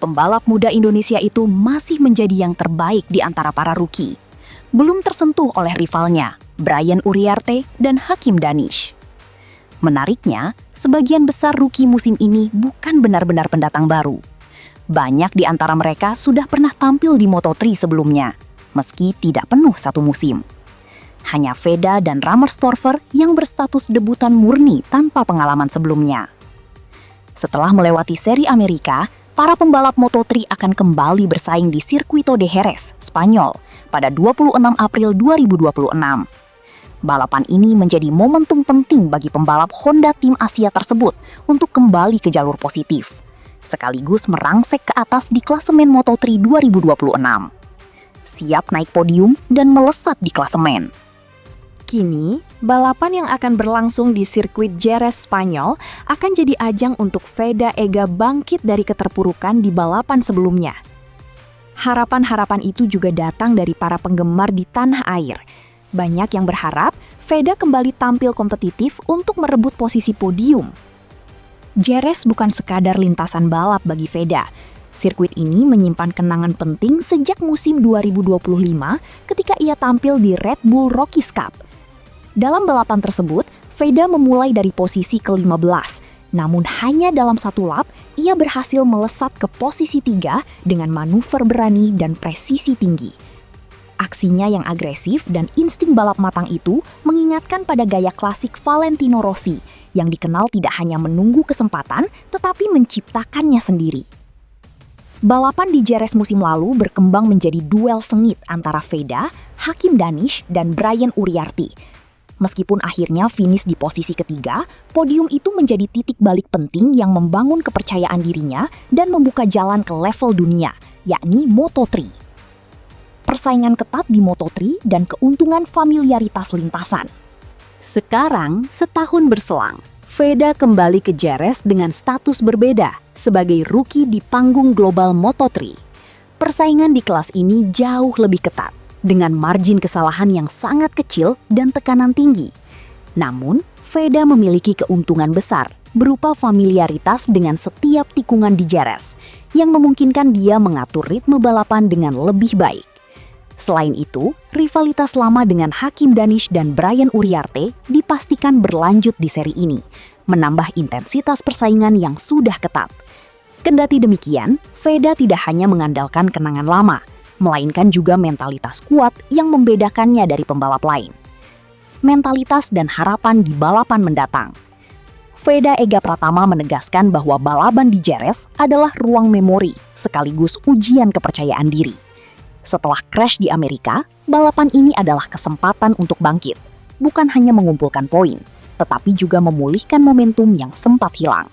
pembalap muda Indonesia itu masih menjadi yang terbaik di antara para rookie. Belum tersentuh oleh rivalnya, Brian Uriarte dan Hakim Danish. Menariknya, sebagian besar rookie musim ini bukan benar-benar pendatang baru. Banyak di antara mereka sudah pernah tampil di Moto3 sebelumnya, meski tidak penuh satu musim. Hanya Veda dan Ramer Storfer yang berstatus debutan murni tanpa pengalaman sebelumnya. Setelah melewati seri Amerika, para pembalap Moto3 akan kembali bersaing di Circuito de Jerez, Spanyol, pada 26 April 2026. Balapan ini menjadi momentum penting bagi pembalap Honda tim Asia tersebut untuk kembali ke jalur positif, sekaligus merangsek ke atas di klasemen Moto3 2026. Siap naik podium dan melesat di klasemen. Kini, balapan yang akan berlangsung di sirkuit Jerez Spanyol akan jadi ajang untuk Veda Ega bangkit dari keterpurukan di balapan sebelumnya. Harapan-harapan itu juga datang dari para penggemar di tanah air. Banyak yang berharap Veda kembali tampil kompetitif untuk merebut posisi podium. Jerez bukan sekadar lintasan balap bagi Veda. Sirkuit ini menyimpan kenangan penting sejak musim 2025 ketika ia tampil di Red Bull Rockies Cup. Dalam balapan tersebut, Veda memulai dari posisi ke-15, namun hanya dalam satu lap, ia berhasil melesat ke posisi 3 dengan manuver berani dan presisi tinggi. Aksinya yang agresif dan insting balap matang itu mengingatkan pada gaya klasik Valentino Rossi, yang dikenal tidak hanya menunggu kesempatan, tetapi menciptakannya sendiri. Balapan di Jerez musim lalu berkembang menjadi duel sengit antara Veda, Hakim Danish, dan Brian Uriarte. Meskipun akhirnya finish di posisi ketiga, podium itu menjadi titik balik penting yang membangun kepercayaan dirinya dan membuka jalan ke level dunia, yakni Moto3. Persaingan ketat di Moto3 dan keuntungan familiaritas lintasan. Sekarang, setahun berselang, Veda kembali ke Jerez dengan status berbeda sebagai rookie di panggung global Moto3. Persaingan di kelas ini jauh lebih ketat, dengan margin kesalahan yang sangat kecil dan tekanan tinggi. Namun, Veda memiliki keuntungan besar berupa familiaritas dengan setiap tikungan di Jerez, yang memungkinkan dia mengatur ritme balapan dengan lebih baik. Selain itu, rivalitas lama dengan Hakim Danish dan Brian Uriarte dipastikan berlanjut di seri ini, menambah intensitas persaingan yang sudah ketat. Kendati demikian, Veda tidak hanya mengandalkan kenangan lama, melainkan juga mentalitas kuat yang membedakannya dari pembalap lain. Mentalitas dan harapan di balapan mendatang. Veda Ega Pratama menegaskan bahwa balapan di Jerez adalah ruang memori sekaligus ujian kepercayaan diri. Setelah crash di Amerika, balapan ini adalah kesempatan untuk bangkit, bukan hanya mengumpulkan poin, tetapi juga memulihkan momentum yang sempat hilang.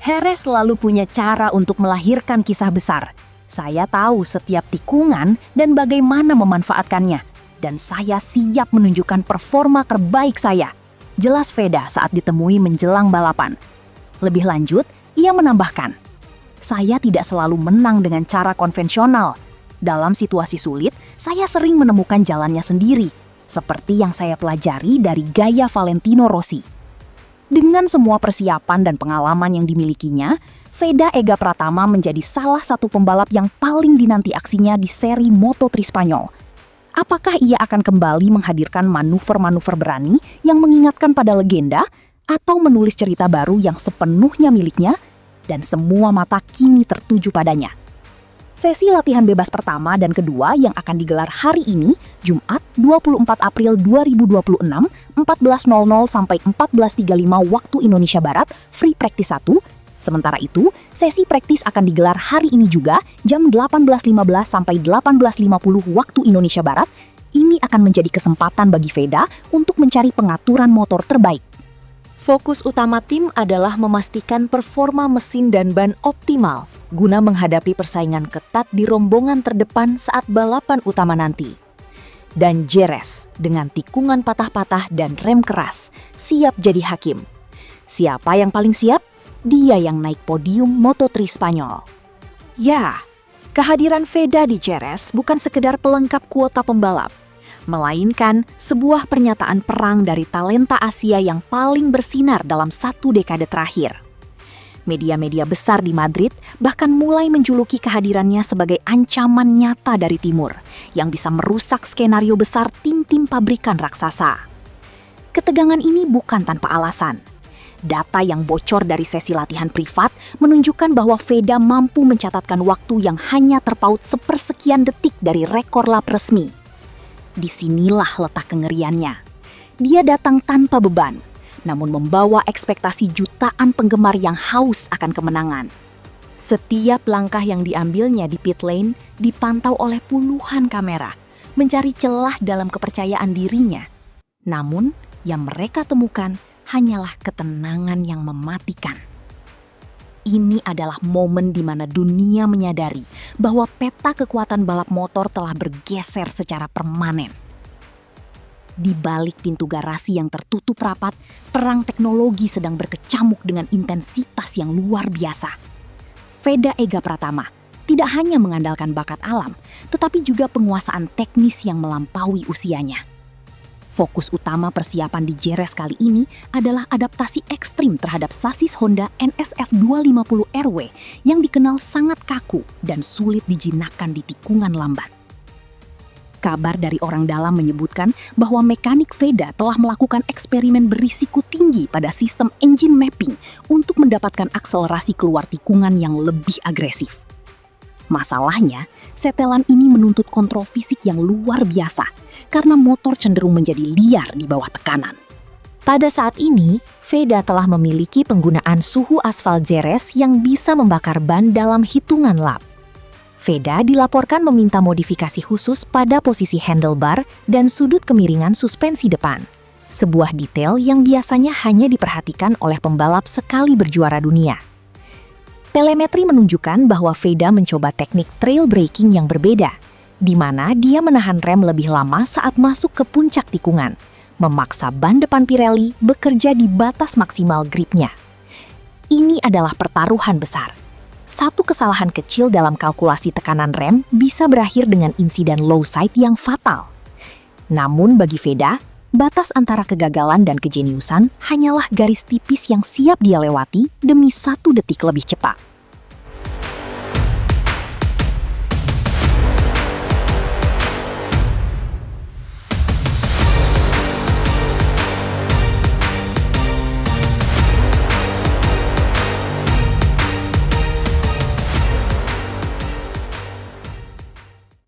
Jerez selalu punya cara untuk melahirkan kisah besar. Saya tahu setiap tikungan dan bagaimana memanfaatkannya, dan saya siap menunjukkan performa terbaik saya. Jelas Veda saat ditemui menjelang balapan. Lebih lanjut, ia menambahkan, saya tidak selalu menang dengan cara konvensional. Dalam situasi sulit, saya sering menemukan jalannya sendiri, seperti yang saya pelajari dari gaya Valentino Rossi. Dengan semua persiapan dan pengalaman yang dimilikinya, Veda Ega Pratama menjadi salah satu pembalap yang paling dinanti aksinya di seri Moto3 Spanyol. Apakah ia akan kembali menghadirkan manuver-manuver berani yang mengingatkan pada legenda, atau menulis cerita baru yang sepenuhnya miliknya, dan semua mata kini tertuju padanya? Sesi latihan bebas pertama dan kedua yang akan digelar hari ini, Jumat 24 April 2026, 14.00 sampai 14.35 waktu Indonesia Barat, free practice 1. Sementara itu, sesi praktis akan digelar hari ini juga, jam 18.15 sampai 18.50 waktu Indonesia Barat. Ini akan menjadi kesempatan bagi Veda untuk mencari pengaturan motor terbaik. Fokus utama tim adalah memastikan performa mesin dan ban optimal, guna menghadapi persaingan ketat di rombongan terdepan saat balapan utama nanti. Dan Jerez, dengan tikungan patah-patah dan rem keras, siap jadi hakim. Siapa yang paling siap? Dia yang naik podium Moto3 Spanyol. Ya, kehadiran Veda di Jerez bukan sekedar pelengkap kuota pembalap, melainkan sebuah pernyataan perang dari talenta Asia yang paling bersinar dalam 1 dekade terakhir. Media-media besar di Madrid bahkan mulai menjuluki kehadirannya sebagai ancaman nyata dari timur yang bisa merusak skenario besar tim-tim pabrikan raksasa. Ketegangan ini bukan tanpa alasan. Data yang bocor dari sesi latihan privat menunjukkan bahwa Veda mampu mencatatkan waktu yang hanya terpaut sepersekian detik dari rekor lap resmi. Disinilah letak kengeriannya. Dia datang tanpa beban, namun membawa ekspektasi jutaan penggemar yang haus akan kemenangan. Setiap langkah yang diambilnya di pit lane dipantau oleh puluhan kamera, mencari celah dalam kepercayaan dirinya. Namun, yang mereka temukan hanyalah ketenangan yang mematikan. Ini adalah momen di mana dunia menyadari bahwa peta kekuatan balap motor telah bergeser secara permanen. Di balik pintu garasi yang tertutup rapat, perang teknologi sedang berkecamuk dengan intensitas yang luar biasa. Veda Ega Pratama tidak hanya mengandalkan bakat alam, tetapi juga penguasaan teknis yang melampaui usianya. Fokus utama persiapan di Jerez kali ini adalah adaptasi ekstrim terhadap sasis Honda NSF 250RW yang dikenal sangat kaku dan sulit dijinakkan di tikungan lambat. Kabar dari orang dalam menyebutkan bahwa mekanik Veda telah melakukan eksperimen berisiko tinggi pada sistem engine mapping untuk mendapatkan akselerasi keluar tikungan yang lebih agresif. Masalahnya, setelan ini menuntut kontrol fisik yang luar biasa karena motor cenderung menjadi liar di bawah tekanan. Pada saat ini, Veda telah memiliki penggunaan suhu aspal Jerez yang bisa membakar ban dalam hitungan lap. Veda dilaporkan meminta modifikasi khusus pada posisi handlebar dan sudut kemiringan suspensi depan. Sebuah detail yang biasanya hanya diperhatikan oleh pembalap sekali berjuara dunia. Telemetri menunjukkan bahwa Veda mencoba teknik trail braking yang berbeda, di mana dia menahan rem lebih lama saat masuk ke puncak tikungan, memaksa ban depan Pirelli bekerja di batas maksimal gripnya. Ini adalah pertaruhan besar. Satu kesalahan kecil dalam kalkulasi tekanan rem bisa berakhir dengan insiden low side yang fatal. Namun bagi Veda, batas antara kegagalan dan kejeniusan hanyalah garis tipis yang siap dia lewati demi 1 detik lebih cepat.